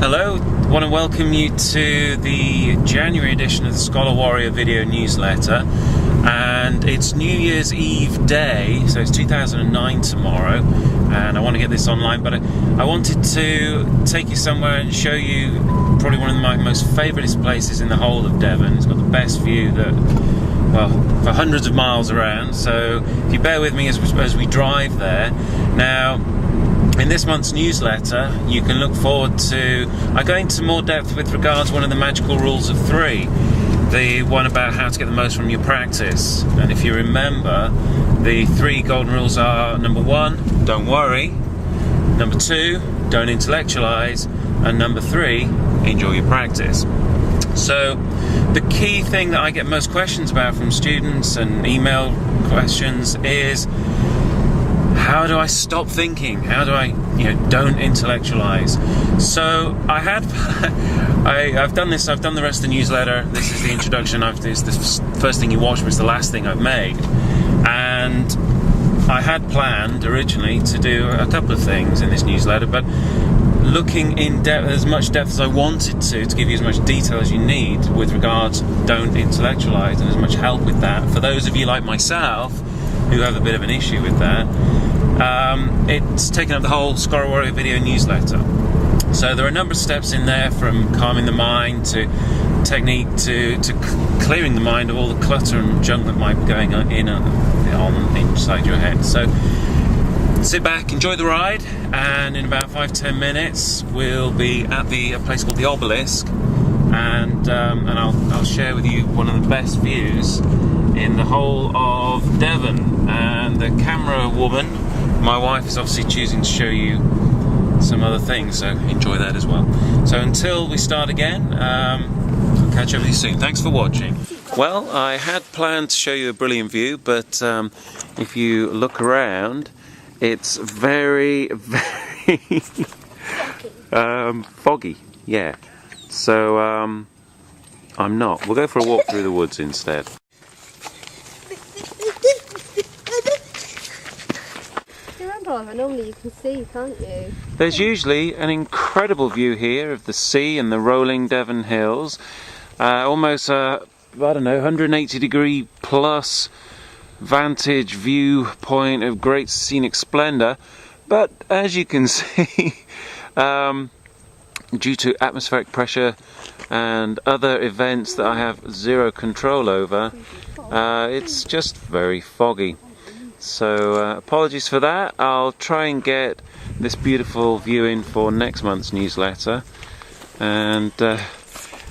Hello, I want to welcome you to the January edition of the Scholar Warrior video newsletter, and it's New Year's Eve day, so it's 2009 tomorrow, and I want to get this online, but I wanted to take you somewhere and show you probably one of my most favourite places in the whole of Devon. It's got the best view that, well, for hundreds of miles around, so if you bear with me as we drive there. Now, in this month's newsletter, you can look forward to, I go into more depth with regards to one of the magical rules of three, the one about how to get the most from your practice. And if you remember, the three golden rules are: number one, don't worry; number two, don't intellectualize; and number three, enjoy your practice. So the key thing that I get most questions about from students and email questions is, how do I stop thinking? How do I, don't intellectualize? So I've done this. I've done the rest of the newsletter. This is the introduction. It's the first thing you watch, but it's the last thing I've made. And I had planned originally to do a couple of things in this newsletter, but looking in depth, as much depth as I wanted to give you as much detail as you need with regards don't intellectualize, and as much help with that for those of you like myself who have a bit of an issue with that. It's taken up the whole Scholar Warrior video newsletter. So there are a number of steps in there, from calming the mind to technique to clearing the mind of all the clutter and junk that might be going on inside your head. So sit back, enjoy the ride, and in about 5-10 minutes we'll be at a place called the Obelisk, and I'll share with you one of the best views in the whole of Devon. And the camera woman, my wife, is obviously choosing to show you some other things, so enjoy that as well. So until we start again, I'll catch up with you soon. Thanks for watching. Well, I had planned to show you a brilliant view, but if you look around, it's very, very foggy. Yeah. So I'm not. We'll go for a walk through the woods instead. Normally you can see, can't you? There's usually an incredible view here of the sea and the rolling Devon hills. Almost a, 180 degree plus vantage viewpoint of great scenic splendour. But as you can see, due to atmospheric pressure and other events that I have zero control over, it's just very foggy. So apologies for that. I'll try and get this beautiful view in for next month's newsletter, and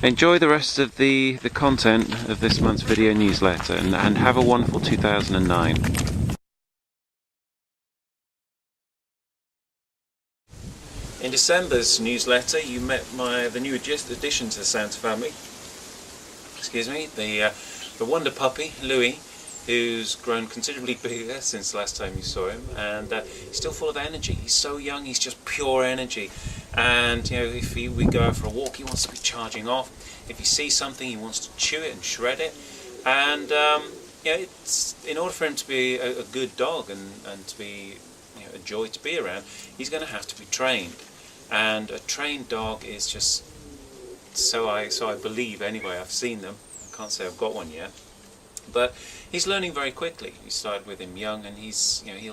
enjoy the rest of the content of this month's video newsletter, and have a wonderful 2009. In December's newsletter you met the new addition to the Santa family. Excuse me, the wonder puppy, Louis, who's grown considerably bigger since the last time you saw him, and he's still full of energy. He's so young, he's just pure energy. And if we go out for a walk, he wants to be charging off. If he sees something, he wants to chew it and shred it. And it's, in order for him to be a good dog and to be a joy to be around, he's going to have to be trained. And a trained dog is just, so I believe anyway. I've seen them. I can't say I've got one yet. But he's learning very quickly. We started with him young, and he'll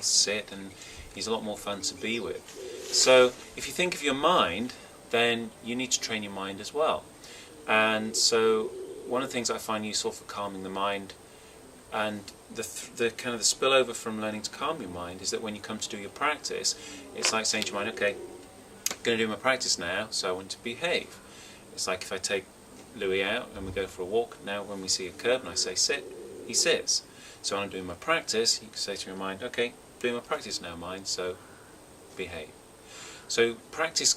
sit, and he's a lot more fun to be with. So if you think of your mind, then you need to train your mind as well. And so one of the things I find useful for calming the mind, and the kind of the spillover from learning to calm your mind, is that when you come to do your practice, it's like saying to your mind, okay, I'm going to do my practice now, so I want to behave. It's like if I take Louis out and we go for a walk, now when we see a curb and I say sit, he sits. So when I'm doing my practice, you can say to your mind, okay, doing my practice now, mind, so behave. So practice,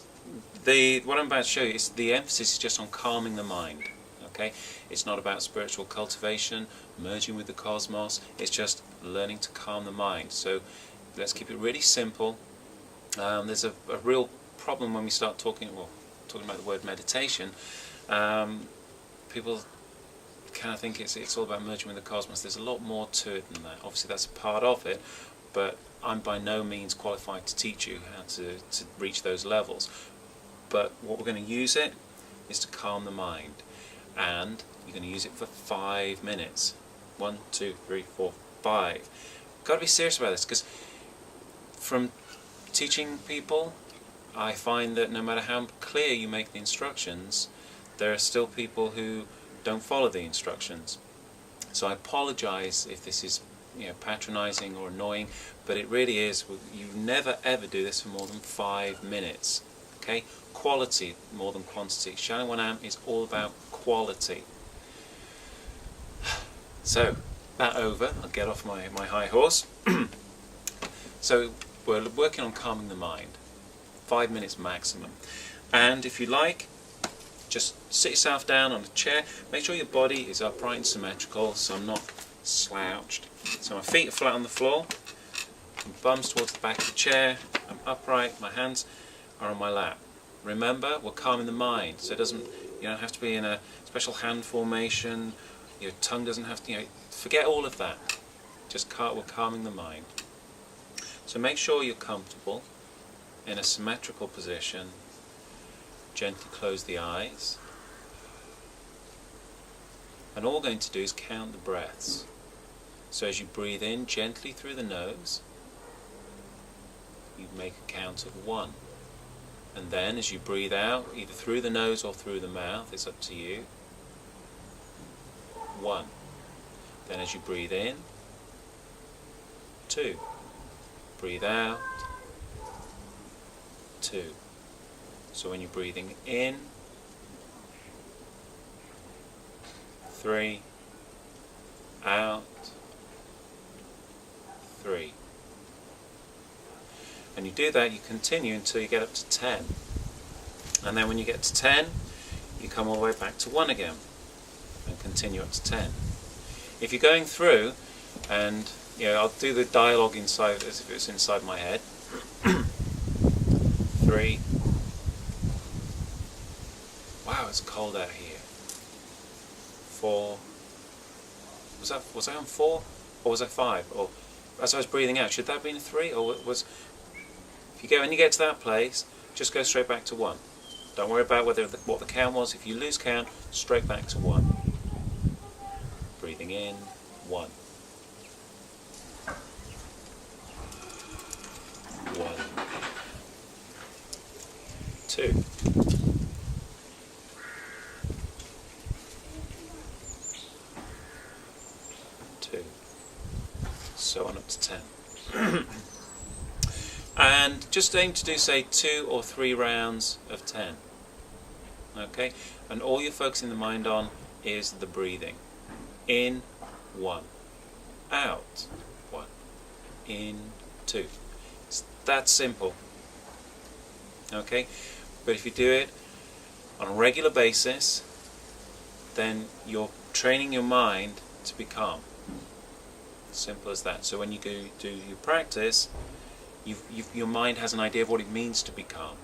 what I'm about to show you, is the emphasis is just on calming the mind. Okay, it's not about spiritual cultivation, merging with the cosmos. It's just learning to calm the mind. So let's keep it really simple. There's a real problem when we start talking about the word meditation. People kind of think it's all about merging with the cosmos. There's a lot more to it than that. Obviously that's a part of it, but I'm by no means qualified to teach you how to reach those levels. but what we're going to use it is to calm the mind, and you're going to use it for 5 minutes. 1, 2, 3, 4, 5. Got to be serious about this, because from teaching people, I find that no matter how clear you make the instructions, there are still people who don't follow the instructions. So I apologize if this is, patronizing or annoying, but it really is. You never ever do this for more than 5 minutes. Okay? Quality more than quantity. Shannon 1 amp is all about quality. So, that over. I'll get off my high horse. So, we're working on calming the mind. 5 minutes maximum. And if you like, just sit yourself down on a chair. Make sure your body is upright and symmetrical, so I'm not slouched. So my feet are flat on the floor, my bum's towards the back of the chair, I'm upright, my hands are on my lap. Remember, we're calming the mind, so you don't have to be in a special hand formation, your tongue doesn't have to, forget all of that. We're calming the mind. So make sure you're comfortable in a symmetrical position. Gently close the eyes. And all we're going to do is count the breaths. So as you breathe in gently through the nose, you make a count of 1. And then as you breathe out, either through the nose or through the mouth, it's up to you, 1. Then as you breathe in, 2. Breathe out, 2. So when you're breathing in, 3, out, 3. And you do that, you continue until you get up to 10. And then when you get to 10, you come all the way back to 1 again and continue up to 10. If you're going through, and I'll do the dialogue inside as if it was inside my head. 3. Wow, it's cold out here. 4. Was I on 4? Or was I 5? Or as I was breathing out, should that have been a 3? Or when you get to that place, just go straight back to 1. Don't worry about what the count was. If you lose count, straight back to 1. Breathing in, 1. 1. 2. 2. So on up to 10. And just aim to do, say, 2 or 3 rounds of 10. Okay? And all you're focusing the mind on is the breathing. In, 1. Out, 1. In, 2. It's that simple. Okay? But if you do it on a regular basis, then you're training your mind to be calm. Simple as that. So when you go do your practice, your mind has an idea of what it means to be calm.